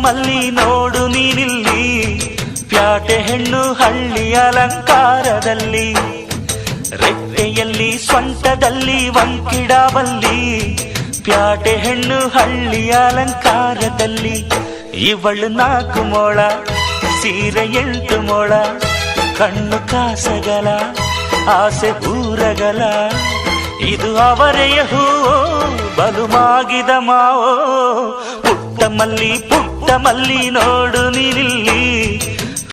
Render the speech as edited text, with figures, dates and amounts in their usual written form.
ಮಲ್ಲಿ ನೋಡು ನೀನಿಲ್ಲಿ, ಪ್ಯಾಟೆ ಹೆಣ್ಣು ಹಳ್ಳಿ ಅಲಂಕಾರದಲ್ಲಿ, ರೆಟ್ಟೆಯಲ್ಲಿ ಸ್ವಂಟದಲ್ಲಿ ವಂಕಿಡಾವಲ್ಲಿ, ಪ್ಯಾಟೆ ಹೆಣ್ಣು ಹಳ್ಳಿ ಅಲಂಕಾರದಲ್ಲಿ. ಇವಳು 4 ಮೊಳ ಸೀರೆ 8 ಮೊಳ, ಕಣ್ಣು ಕಾಸಗಲ ಆಸೆ ಊರಗಲ, ಇದು ಅವರೆಯ ಹೂವೋ ಬಲು ಮಾಗಿದ ಮಾವೋ. ಪುಟ್ಟ ಮಲ್ಲಿ ನೋಡು ನೀನಿಲ್ಲಿ,